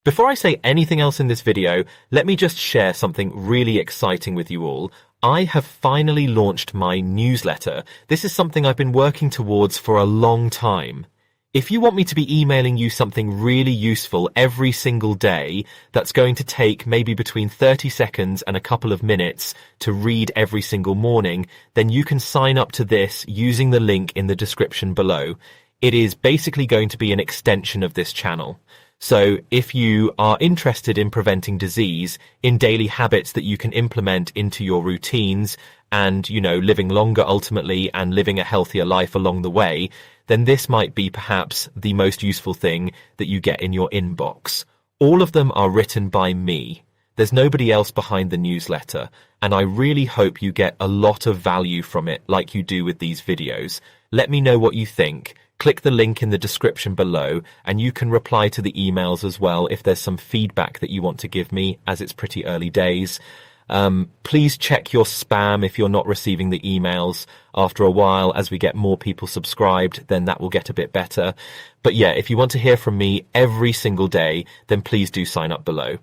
Before I say anything else in this video, let me just share something really exciting with you all. I have finally launched my newsletter. This is something I've been working towards for a long time. If you want me to be emailing you something really useful every single day that's going to take maybe between 30 seconds and a couple of minutes to read every single morning, then you can sign up to this using the link in the description below. It is basically going to be an extension of this channel. So if you are interested in preventing disease, in daily habits that you can implement into your routines and, living longer ultimately and living a healthier life along the way, then this might be perhaps the most useful thing that you get in your inbox. All of them are written by me. There's nobody else behind the newsletter, and I really hope you get a lot of value from it like you do with these videos. Let me know what you think. Click the link in the description below, and you can reply to the emails as well if there's some feedback that you want to give me, as it's pretty early days. Please check your spam if you're not receiving the emails. After a while, as we get more people subscribed, then that will get a bit better. But yeah, if you want to hear from me every single day, then please do sign up below.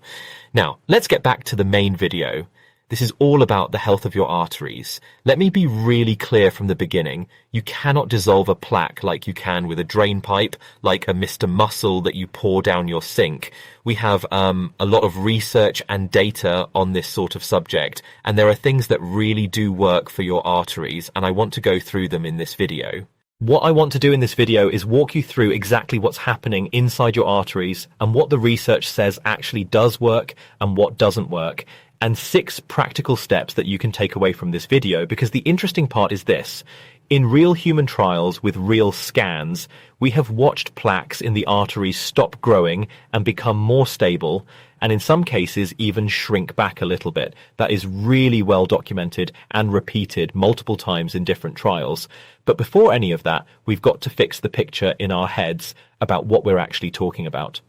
Now, let's get back to the main video. This is all about the health of your arteries. Let me be really clear from the beginning. You cannot dissolve a plaque like you can with a drain pipe, like a Mr. Muscle that you pour down your sink. We have a lot of research and data on this sort of subject, and there are things that really do work for your arteries, and I want to go through them in this video. What I want to do in this video is walk you through exactly what's happening inside your arteries and what the research says actually does work and what doesn't work, and 6 practical steps that you can take away from this video, because the interesting part is this. In real human trials with real scans, we have watched plaques in the arteries stop growing and become more stable, and in some cases even shrink back a little bit. That is really well documented and repeated multiple times in different trials. But before any of that, we've got to fix the picture in our heads about what we're actually talking about.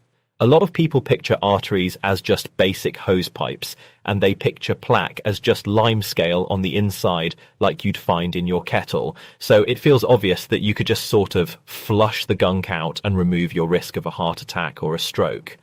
A lot of people picture arteries as just basic hose pipes, and they picture plaque as just limescale on the inside like you'd find in your kettle. So it feels obvious that you could just sort of flush the gunk out and remove your risk of a heart attack or a stroke.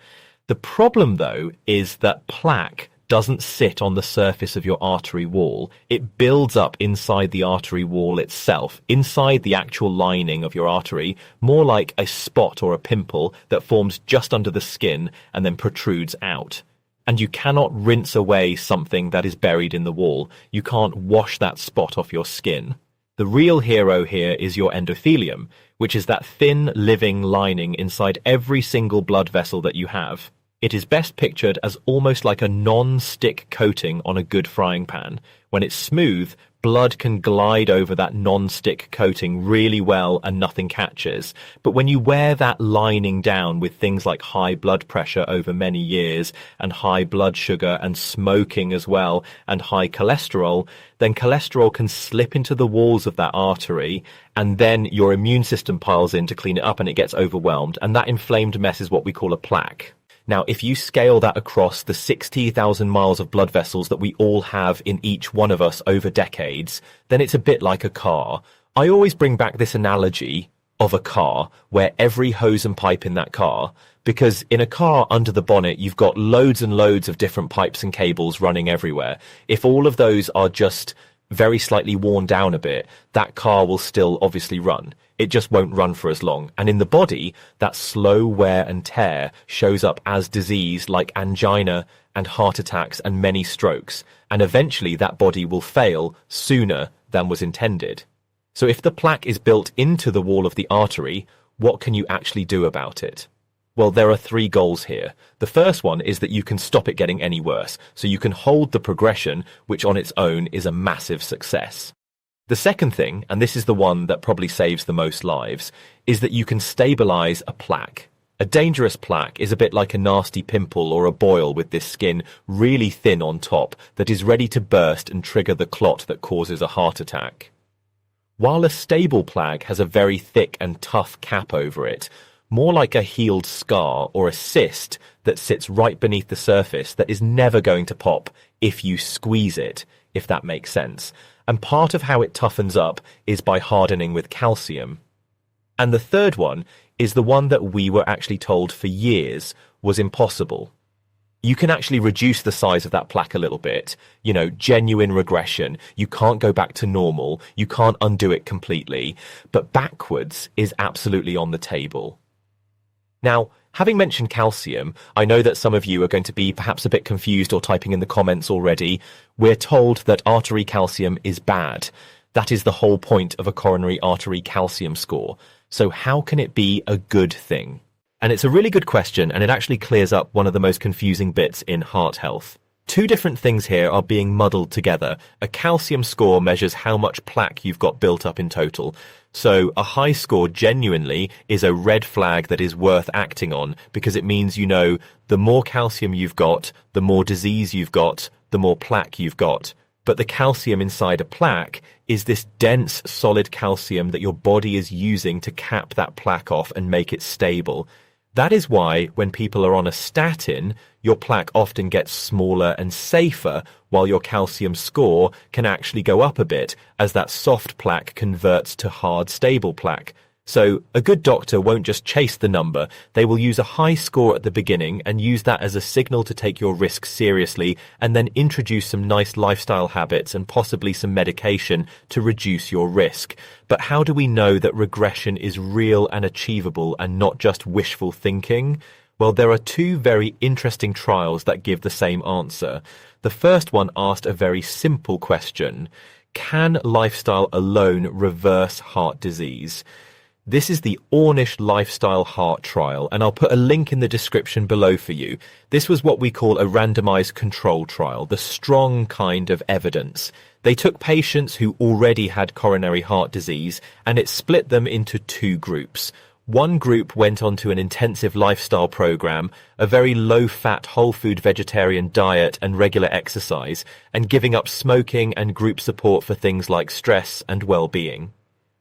The problem, though, is that plaque doesn't sit on the surface of your artery wall. It builds up inside the artery wall itself, inside the actual lining of your artery, more like a spot or a pimple that forms just under the skin and then protrudes out. And you cannot rinse away something that is buried in the wall. You can't wash that spot off your skin. The real hero here is your endothelium, which is that thin, living lining inside every single blood vessel that you have. It is best pictured as almost like a non-stick coating on a good frying pan. When it's smooth, blood can glide over that non-stick coating really well and nothing catches. But when you wear that lining down with things like high blood pressure over many years and high blood sugar and smoking as well and high cholesterol, then cholesterol can slip into the walls of that artery, and then your immune system piles in to clean it up and it gets overwhelmed. And that inflamed mess is what we call a plaque. Now, if you scale that across the 60,000 miles of blood vessels that we all have in each one of us over decades, then it's a bit like a car. I always bring back this analogy of a car, where every hose and pipe in that car, because in a car under the bonnet, you've got loads and loads of different pipes and cables running everywhere. If all of those are just very slightly worn down a bit, that car will still obviously run. It just won't run for as long. And in the body, that slow wear and tear shows up as disease like angina and heart attacks and many strokes. And eventually that body will fail sooner than was intended. So if the plaque is built into the wall of the artery, what can you actually do about it? Well, there are 3 goals here. The first one is that you can stop it getting any worse. So you can hold the progression, which on its own is a massive success. The second thing, and this is the one that probably saves the most lives, is that you can stabilize a plaque. A dangerous plaque is a bit like a nasty pimple or a boil with this skin really thin on top that is ready to burst and trigger the clot that causes a heart attack. While a stable plaque has a very thick and tough cap over it, more like a healed scar or a cyst that sits right beneath the surface that is never going to pop if you squeeze it, if that makes sense. And part of how it toughens up is by hardening with calcium. And the third one is the one that we were actually told for years was impossible. You can actually reduce the size of that plaque a little bit, genuine regression. You can't go back to normal. You can't undo it completely, but backwards is absolutely on the table. Now, having mentioned calcium, I know that some of you are going to be perhaps a bit confused or typing in the comments already. We're told that artery calcium is bad. That is the whole point of a coronary artery calcium score. So how can it be a good thing? And it's a really good question, and it actually clears up one of the most confusing bits in heart health. Two different things here are being muddled together. A calcium score measures how much plaque you've got built up in total. So a high score genuinely is a red flag that is worth acting on, because it means the more calcium you've got, the more disease you've got, the more plaque you've got. But the calcium inside a plaque is this dense, solid calcium that your body is using to cap that plaque off and make it stable. That is why when people are on a statin, your plaque often gets smaller and safer, while your calcium score can actually go up a bit as that soft plaque converts to hard, stable plaque. So a good doctor won't just chase the number. They will use a high score at the beginning and use that as a signal to take your risk seriously, and then introduce some nice lifestyle habits and possibly some medication to reduce your risk. But how do we know that regression is real and achievable and not just wishful thinking? Well, there are two very interesting trials that give the same answer. The first one asked a very simple question. Can lifestyle alone reverse heart disease? This is the Ornish Lifestyle Heart Trial, and I'll put a link in the description below for you. This was what we call a randomized control trial, the strong kind of evidence. They took patients who already had coronary heart disease, and it split them into two groups. One group went on to an intensive lifestyle program, a very low-fat, whole-food vegetarian diet and regular exercise, and giving up smoking and group support for things like stress and well-being.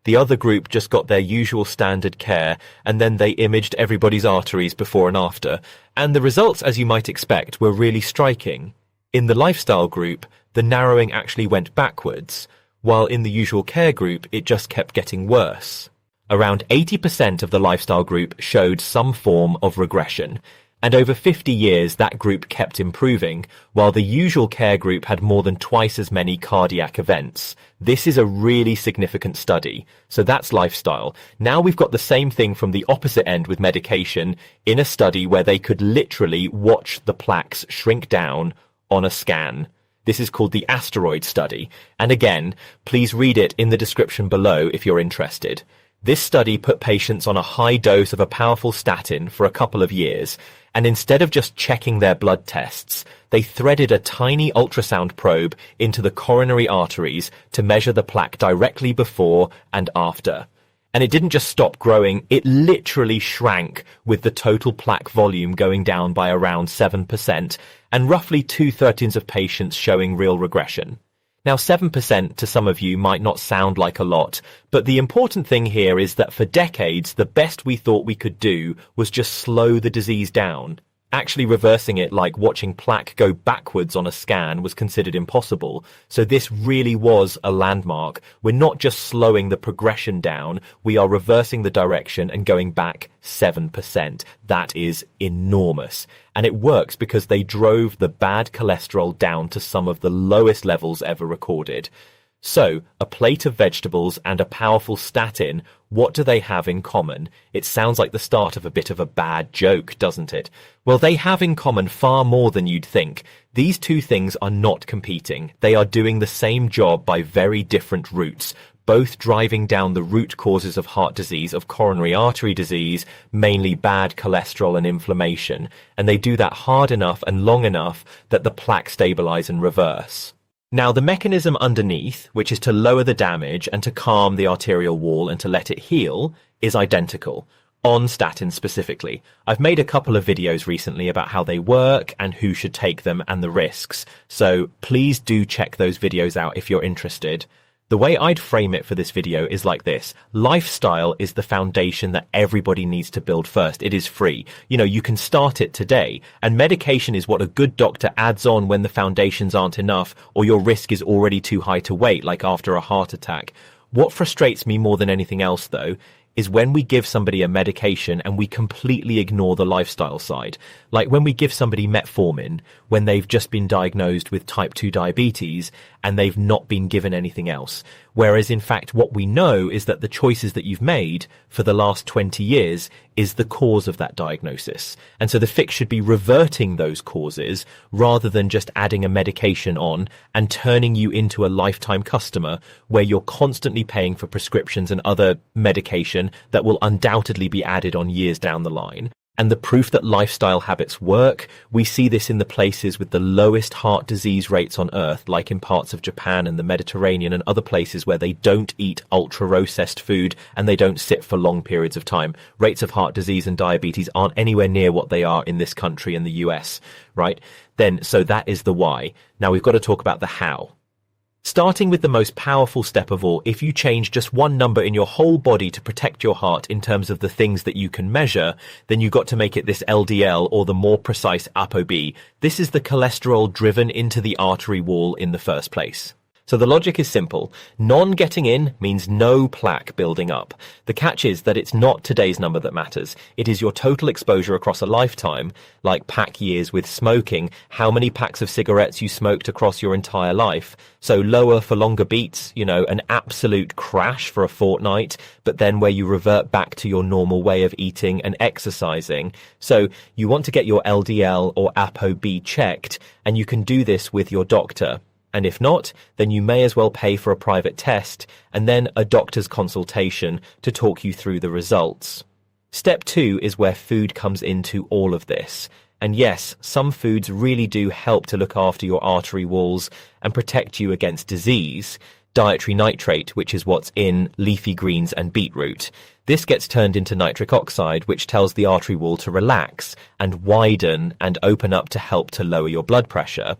The other group just got their usual standard care, and then they imaged everybody's arteries before and after. And the results, as you might expect, were really striking. In the lifestyle group, the narrowing actually went backwards, while in the usual care group, it just kept getting worse. Around 80% of the lifestyle group showed some form of regression. And over 50 years, that group kept improving, while the usual care group had more than twice as many cardiac events. This is a really significant study. So that's lifestyle. Now we've got the same thing from the opposite end with medication in a study where they could literally watch the plaques shrink down on a scan. This is called the Asteroid study. And again, please read it in the description below if you're interested. This study put patients on a high dose of a powerful statin for a couple of years, and instead of just checking their blood tests, they threaded a tiny ultrasound probe into the coronary arteries to measure the plaque directly before and after. And it didn't just stop growing, it literally shrank, with the total plaque volume going down by around 7%, and roughly 2/13 of patients showing real regression. Now, 7% to some of you might not sound like a lot, but the important thing here is that for decades, the best we thought we could do was just slow the disease down. Actually reversing it, like watching plaque go backwards on a scan, was considered impossible. So this really was a landmark. We're not just slowing the progression down, we are reversing the direction and going back 7%. That is enormous. And it works because they drove the bad cholesterol down to some of the lowest levels ever recorded. So, a plate of vegetables and a powerful statin, what do they have in common? It sounds like the start of a bit of a bad joke, doesn't it? Well, they have in common far more than you'd think. These two things are not competing. They are doing the same job by very different routes, both driving down the root causes of heart disease, of coronary artery disease, mainly bad cholesterol and inflammation. And they do that hard enough and long enough that the plaque stabilize and reverse. Now, the mechanism underneath, which is to lower the damage and to calm the arterial wall and to let it heal, is identical, on statins specifically. I've made a couple of videos recently about how they work and who should take them and the risks, so please do check those videos out if you're interested. The way I'd frame it for this video is like this. Lifestyle is the foundation that everybody needs to build first. It is free. You can start it today. And medication is what a good doctor adds on when the foundations aren't enough or your risk is already too high to wait, like after a heart attack. What frustrates me more than anything else, though, is when we give somebody a medication and we completely ignore the lifestyle side. Like when we give somebody metformin when they've just been diagnosed with type 2 diabetes and they've not been given anything else. Whereas in fact, what we know is that the choices that you've made for the last 20 years is the cause of that diagnosis. And so the fix should be reverting those causes rather than just adding a medication on and turning you into a lifetime customer where you're constantly paying for prescriptions and other medication that will undoubtedly be added on years down the line. And the proof that lifestyle habits work, we see this in the places with the lowest heart disease rates on earth, like in parts of Japan and the Mediterranean and other places where they don't eat ultra-processed food and they don't sit for long periods of time. Rates of heart disease and diabetes aren't anywhere near what they are in this country and the US, right? So that is the why. Now we've got to talk about the how. Starting with the most powerful step of all, if you change just one number in your whole body to protect your heart in terms of the things that you can measure, then you got to make it this LDL, or the more precise ApoB. This is the cholesterol driven into the artery wall in the first place. So the logic is simple. None getting in means no plaque building up. The catch is that it's not today's number that matters. It is your total exposure across a lifetime, like pack years with smoking, how many packs of cigarettes you smoked across your entire life. So lower for longer beats, an absolute crash for a fortnight, but then where you revert back to your normal way of eating and exercising. So you want to get your LDL or ApoB checked, and you can do this with your doctor. And if not, then you may as well pay for a private test and then a doctor's consultation to talk you through the results. Step 2 is where food comes into all of this. And yes, some foods really do help to look after your artery walls and protect you against disease. Dietary nitrate, which is what's in leafy greens and beetroot. This gets turned into nitric oxide, which tells the artery wall to relax and widen and open up to help to lower your blood pressure.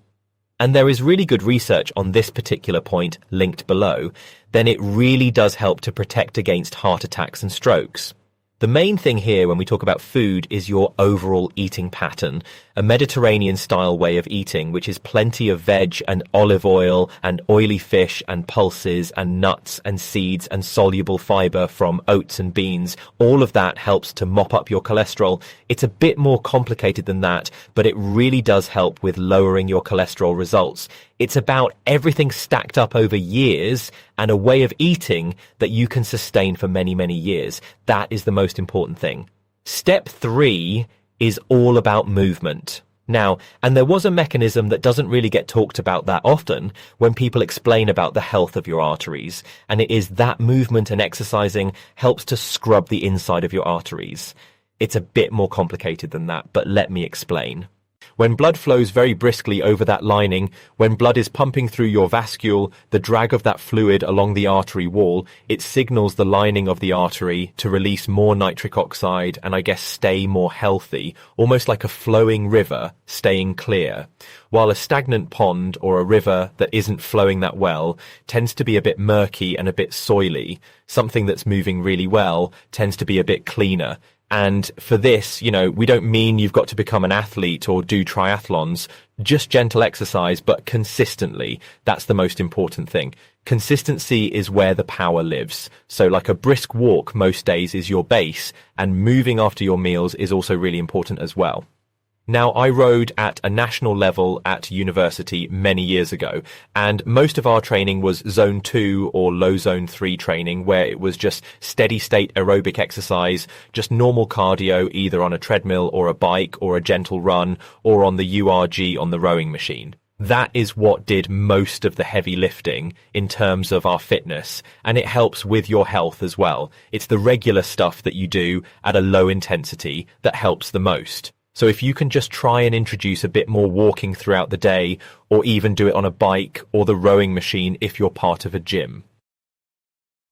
And there is really good research on this particular point linked below, then it really does help to protect against heart attacks and strokes. The main thing here when we talk about food is your overall eating pattern, a Mediterranean-style way of eating, which is plenty of veg and olive oil and oily fish and pulses and nuts and seeds and soluble fiber from oats and beans. All of that helps to mop up your cholesterol. It's a bit more complicated than that, but it really does help with lowering your cholesterol results. It's about everything stacked up over years and a way of eating that you can sustain for many, many years. That is the most important thing. Step 3 is all about movement. Now, and there was a mechanism that doesn't really get talked about that often when people explain about the health of your arteries, and it is that movement and exercising helps to scrub the inside of your arteries. It's a bit more complicated than that, but let me explain. When blood flows very briskly over that lining, when blood is pumping through your vascule, the drag of that fluid along the artery wall, it signals the lining of the artery to release more nitric oxide and stay more healthy, almost like a flowing river staying clear. While a stagnant pond or a river that isn't flowing that well tends to be a bit murky and a bit soily. Something that's moving really well tends to be a bit cleaner. And for this, we don't mean you've got to become an athlete or do triathlons, just gentle exercise, but consistently. That's the most important thing. Consistency is where the power lives. So like a brisk walk most days is your base, and moving after your meals is also really important as well. Now, I rode at a national level at university many years ago, and most of our training was zone 2 or low zone 3 training, where it was just steady state aerobic exercise, just normal cardio, either on a treadmill or a bike or a gentle run or on the URG on the rowing machine. That is what did most of the heavy lifting in terms of our fitness, and it helps with your health as well. It's the regular stuff that you do at a low intensity that helps the most. So if you can just try and introduce a bit more walking throughout the day, or even do it on a bike or the rowing machine if you're part of a gym.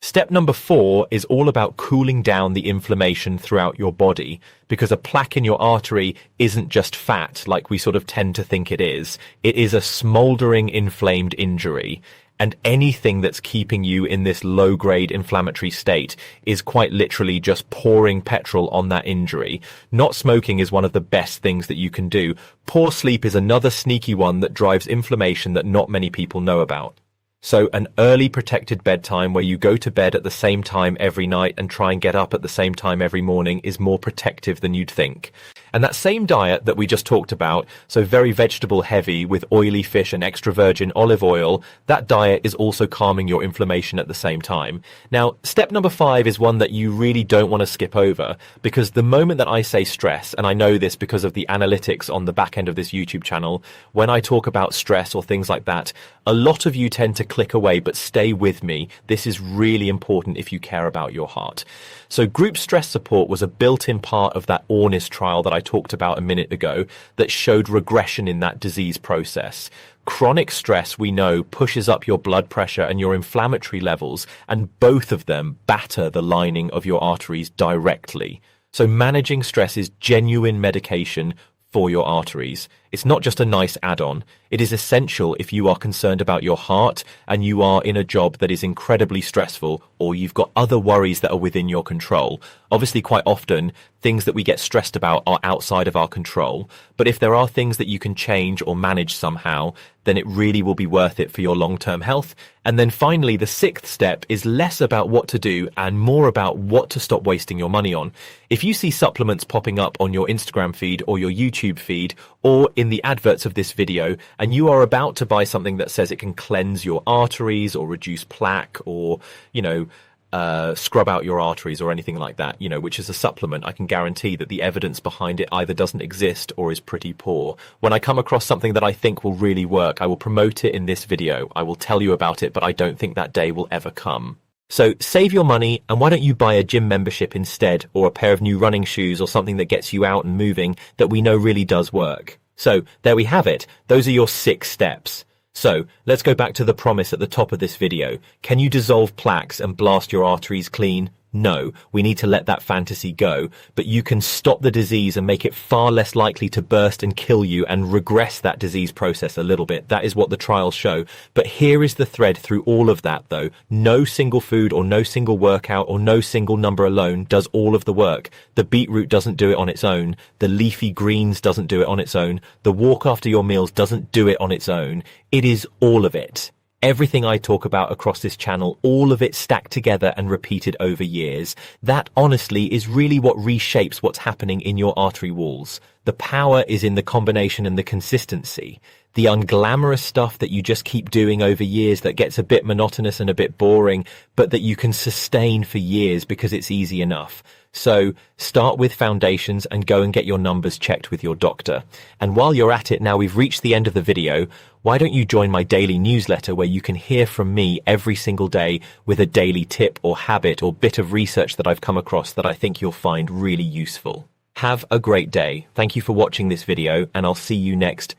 Step number 4 is all about cooling down the inflammation throughout your body, because a plaque in your artery isn't just fat like we sort of tend to think it is. It is a smoldering inflamed injury. And anything that's keeping you in this low-grade inflammatory state is quite literally just pouring petrol on that injury. Not smoking is one of the best things that you can do. Poor sleep is another sneaky one that drives inflammation that not many people know about. So an early protected bedtime where you go to bed at the same time every night and try and get up at the same time every morning is more protective than you'd think. And that same diet that we just talked about, so very vegetable heavy with oily fish and extra virgin olive oil, that diet is also calming your inflammation at the same time. Now, step number 5 is one that you really don't want to skip over, because the moment that I say stress, and I know this because of the analytics on the back end of this YouTube channel, when I talk about stress or things like that, a lot of you tend to click away, but stay with me. This is really important if you care about your heart. So group stress support was a built-in part of that Ornis trial that I talked about a minute ago that showed regression in that disease process. Chronic stress, we know, pushes up your blood pressure and your inflammatory levels, and both of them batter the lining of your arteries directly. So managing stress is genuine medication for your arteries. It's not just a nice add-on. It is essential if you are concerned about your heart and you are in a job that is incredibly stressful, or you've got other worries that are within your control. Obviously, quite often, things that we get stressed about are outside of our control. But if there are things that you can change or manage somehow, then it really will be worth it for your long-term health. And then finally, the 6th step is less about what to do and more about what to stop wasting your money on. If you see supplements popping up on your Instagram feed or your YouTube feed or in the adverts of this video, and you are about to buy something that says it can cleanse your arteries or reduce plaque or, scrub out your arteries or anything like that, which is a supplement, I can guarantee that the evidence behind it either doesn't exist or is pretty poor. When I come across something that I think will really work, I will promote it in this video. I will tell you about it, but I don't think that day will ever come. So save your money, and why don't you buy a gym membership instead, or a pair of new running shoes or something that gets you out and moving that we know really does work. So there we have it. Those are your 6 steps. So let's go back to the promise at the top of this video. Can you dissolve plaques and blast your arteries clean? No, we need to let that fantasy go, but you can stop the disease and make it far less likely to burst and kill you and regress that disease process a little bit. That is what the trials show. But here is the thread through all of that though. No single food or no single workout or no single number alone does all of the work. The beetroot doesn't do it on its own. The leafy greens doesn't do it on its own. The walk after your meals doesn't do it on its own. It is all of it. Everything I talk about across this channel, all of it stacked together and repeated over years. That honestly is really what reshapes what's happening in your artery walls. The power is in the combination and the consistency. The unglamorous stuff that you just keep doing over years that gets a bit monotonous and a bit boring, but that you can sustain for years because it's easy enough. So start with foundations and go and get your numbers checked with your doctor. And while you're at it, now we've reached the end of the video, why don't you join my daily newsletter where you can hear from me every single day with a daily tip or habit or bit of research that I've come across that I think you'll find really useful. Have a great day. Thank you for watching this video, and I'll see you next